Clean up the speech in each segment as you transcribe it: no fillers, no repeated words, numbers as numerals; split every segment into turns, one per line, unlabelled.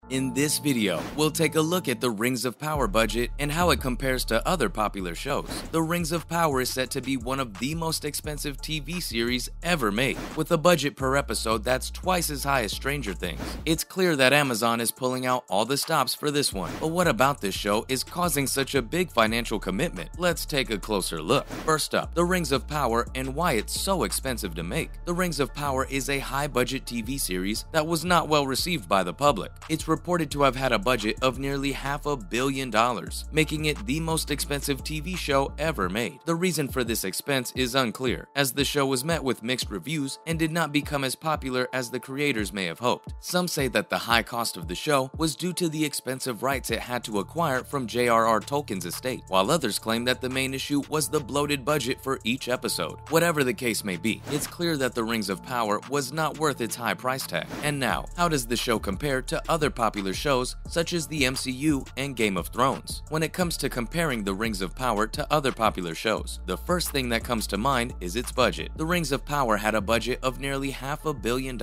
In this video, we'll take a look at the Rings of Power budget and how it compares to other popular shows. The Rings of Power is set to be one of the most expensive TV series ever made, with a budget per episode that's twice as high as Stranger Things. It's clear that Amazon is pulling out all the stops for this one, but what about this show is causing such a big financial commitment? Let's take a closer look. First up, The Rings of Power and why it's so expensive to make. The Rings of Power is a high-budget TV series that was not well received by the public. It's reported to have had a budget of nearly $500 million, making it the most expensive TV show ever made. The reason for this expense is unclear, as the show was met with mixed reviews and did not become as popular as the creators may have hoped. Some say that the high cost of the show was due to the expensive rights it had to acquire from J.R.R. Tolkien's estate, while others claim that the main issue was the bloated budget for each episode. Whatever the case may be, it's clear that The Rings of Power was not worth its high price tag. And now, how does the show compare to other popular shows such as the MCU and Game of Thrones? When it comes to comparing The Rings of Power to other popular shows, the first thing that comes to mind is its budget. The Rings of Power had a budget of nearly $500 million,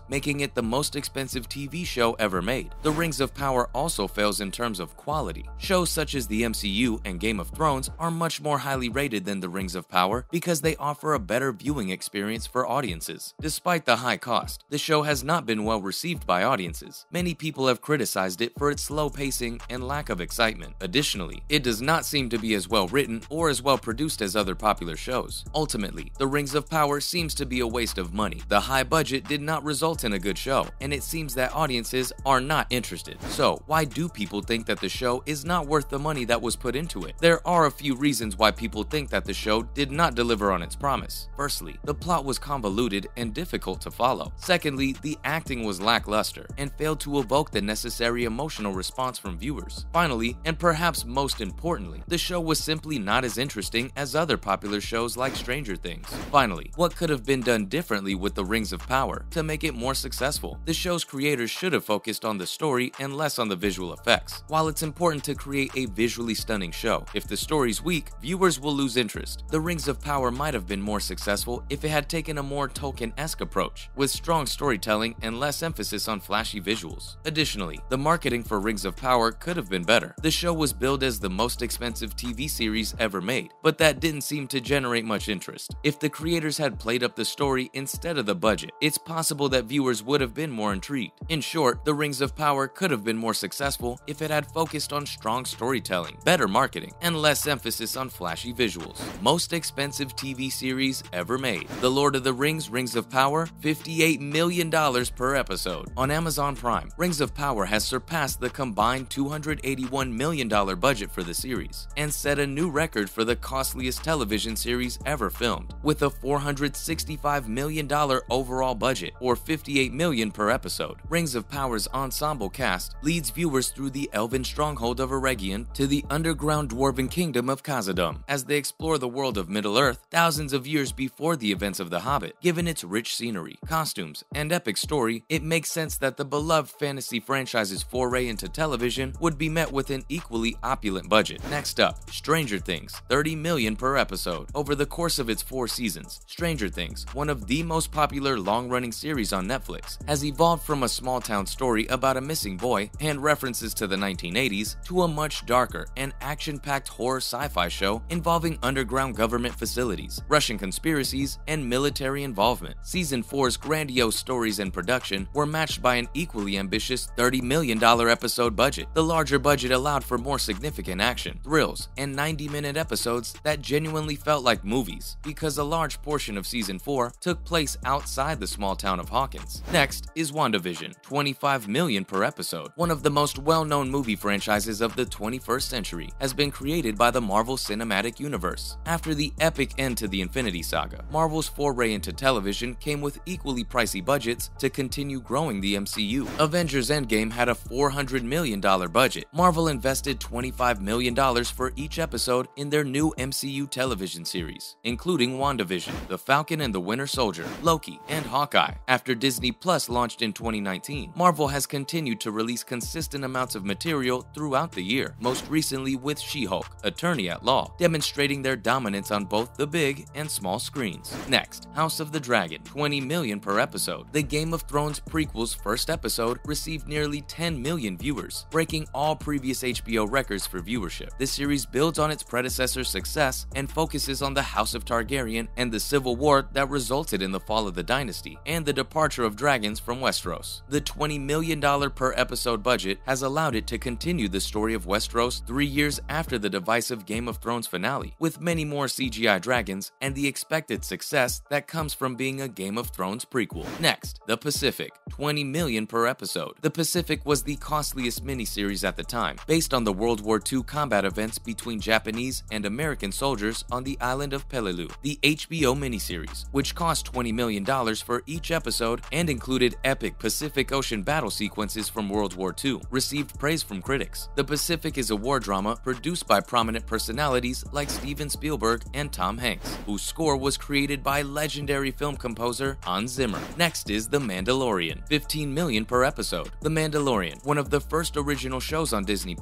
making it the most expensive TV show ever made. The Rings of Power also fails in terms of quality. Shows such as the MCU and Game of Thrones are much more highly rated than The Rings of Power because they offer a better viewing experience for audiences. Despite the high cost, the show has not been well received by audiences. Many people have criticized it for its slow pacing and lack of excitement. Additionally, it does not seem to be as well written or as well produced as other popular shows. Ultimately, The Rings of Power seems to be a waste of money. The high budget did not result in a good show, and it seems that audiences are not interested. So, why do people think that the show is not worth the money that was put into it? There are a few reasons why people think that the show did not deliver on its promise. Firstly, the plot was convoluted and difficult to follow. Secondly, the acting was lackluster and failed to evoke the necessary emotional response from viewers. Finally, and perhaps most importantly, the show was simply not as interesting as other popular shows like Stranger Things. Finally, what could have been done differently with The Rings of Power to make it more successful? The show's creators should have focused on the story and less on the visual effects. While it's important to create a visually stunning show, if the story's weak, viewers will lose interest. The Rings of Power might have been more successful if it had taken a more Tolkien-esque approach, with strong storytelling and less emphasis on flashy visuals. Additionally, the marketing for Rings of Power could have been better. The show was billed as the most expensive TV series ever made, but that didn't seem to generate much interest. If the creators had played up the story instead of the budget, it's possible that viewers would have been more intrigued. In short, The Rings of Power could have been more successful if it had focused on strong storytelling, better marketing, and less emphasis on flashy visuals. Most expensive TV series ever made. The Lord of the Rings: Rings of Power, $58 million per episode. On Amazon Prime, Rings of Power has surpassed the combined $281 million budget for the series and set a new record for the costliest television series ever filmed, with a $465 million overall budget, or $58 million per episode. Rings of Power's ensemble cast leads viewers through the elven stronghold of Eregion to the underground dwarven kingdom of Khazad-dûm as they explore the world of Middle-earth thousands of years before the events of The Hobbit. Given its rich scenery, costumes, and epic story, it makes sense that the beloved fantasy franchise's foray into television would be met with an equally opulent budget. Next up, Stranger Things, $30 million per episode. Over the course of its 4 seasons, Stranger Things, one of the most popular long-running series on Netflix, has evolved from a small-town story about a missing boy and references to the 1980s to a much darker and action-packed horror sci-fi show involving underground government facilities, Russian conspiracies, and military involvement. Season 4's grandiose stories and production were matched by an equally ambitious $30 million episode budget. The larger budget allowed for more significant action, thrills, and 90-minute episodes that genuinely felt like movies, because a large portion of Season 4 took place outside the small town of Hawkins. Next is WandaVision, $25 million per episode. One of the most well-known movie franchises of the 21st century has been created by the Marvel Cinematic Universe. After the epic end to the Infinity Saga, Marvel's foray into television came with equally pricey budgets to continue growing the MCU. Avengers Endgame had a $400 million budget. Marvel invested $25 million for each episode in their new MCU television series, including WandaVision, The Falcon and the Winter Soldier, Loki, and Hawkeye. After Disney Plus launched in 2019, Marvel has continued to release consistent amounts of material throughout the year, most recently with She-Hulk, Attorney at Law, demonstrating their dominance on both the big and small screens. Next, House of the Dragon, $20 million per episode. The Game of Thrones prequel's first episode received nearly 10 million viewers, breaking all previous HBO records for viewership. The series builds on its predecessor's success and focuses on the House of Targaryen and the civil war that resulted in the fall of the dynasty and the departure of dragons from Westeros. The $20 million per episode budget has allowed it to continue the story of Westeros 3 years after the divisive Game of Thrones finale, with many more CGI dragons and the expected success that comes from being a Game of Thrones prequel. Next, The Pacific, $20 million per episode. The Pacific was the costliest miniseries at the time, based on the World War II combat events between Japanese and American soldiers on the island of Peleliu. The HBO miniseries, which cost $20 million for each episode and included epic Pacific Ocean battle sequences from World War II, received praise from critics. The Pacific is a war drama produced by prominent personalities like Steven Spielberg and Tom Hanks, whose score was created by legendary film composer Hans Zimmer. Next is The Mandalorian, $15 million per episode. The Mandalorian, one of the first original shows on Disney+,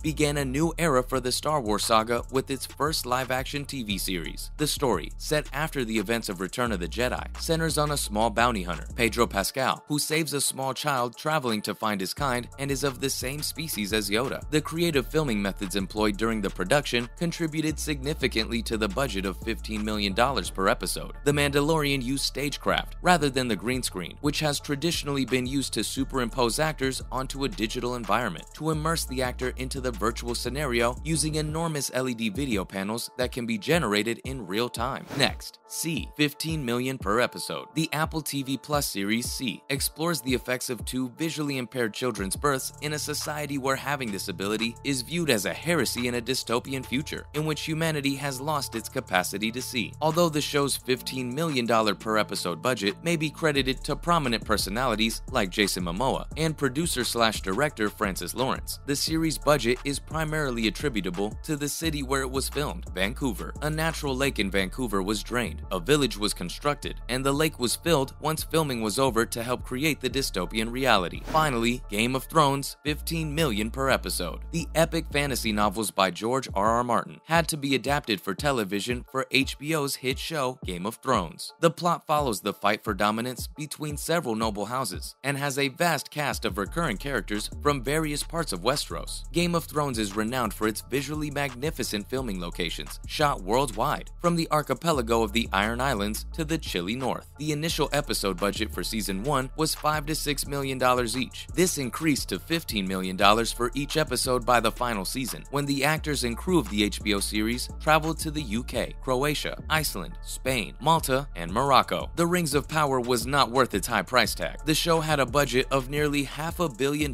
began a new era for the Star Wars saga with its first live-action TV series. The story, set after the events of Return of the Jedi, centers on a small bounty hunter, Pedro Pascal, who saves a small child traveling to find his kind and is of the same species as Yoda. The creative filming methods employed during the production contributed significantly to the budget of $15 million per episode. The Mandalorian used stagecraft rather than the green screen, which has traditionally been used to superimpose actors onto a digital environment, to immerse the actor into the virtual scenario using enormous LED video panels that can be generated in real time. Next, See, $15 million per episode. The Apple TV Plus series See explores the effects of two visually impaired children's births in a society where having this ability is viewed as a heresy in a dystopian future, in which humanity has lost its capacity to see. Although the show's $15 million per episode budget may be credited to prominent personalities like Jason Momoa and producer/director Francis Lawrence, the series' budget is primarily attributable to the city where it was filmed, Vancouver. A natural lake in Vancouver was drained, a village was constructed, and the lake was filled once filming was over to help create the dystopian reality. Finally, Game of Thrones, $15 million per episode. The epic fantasy novels by George R.R. Martin had to be adapted for television for HBO's hit show Game of Thrones. The plot follows the fight for dominance between several noble houses and has a vast cast of recurring characters from various parts of Westeros. Game of Thrones is renowned for its visually magnificent filming locations, shot worldwide, from the archipelago of the Iron Islands to the chilly north. The initial episode budget for season 1 was $5 to $6 million each. This increased to $15 million for each episode by the final season, when the actors and crew of the HBO series traveled to the UK, Croatia, Iceland, Spain, Malta, and Morocco. The Rings of Power was not worth its high price tag. The show had a budget of nearly $500 million,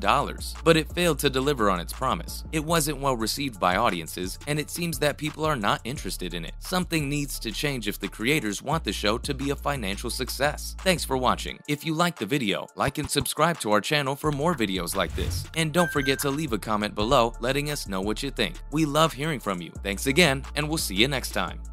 but it failed to deliver on its promise. It wasn't well received by audiences, and it seems that people are not interested in it. Something needs to change if the creators want the show to be a financial success. Thanks for watching. If you liked the video, like and subscribe to our channel for more videos like this. And don't forget to leave a comment below letting us know what you think. We love hearing from you. Thanks again, and we'll see you next time.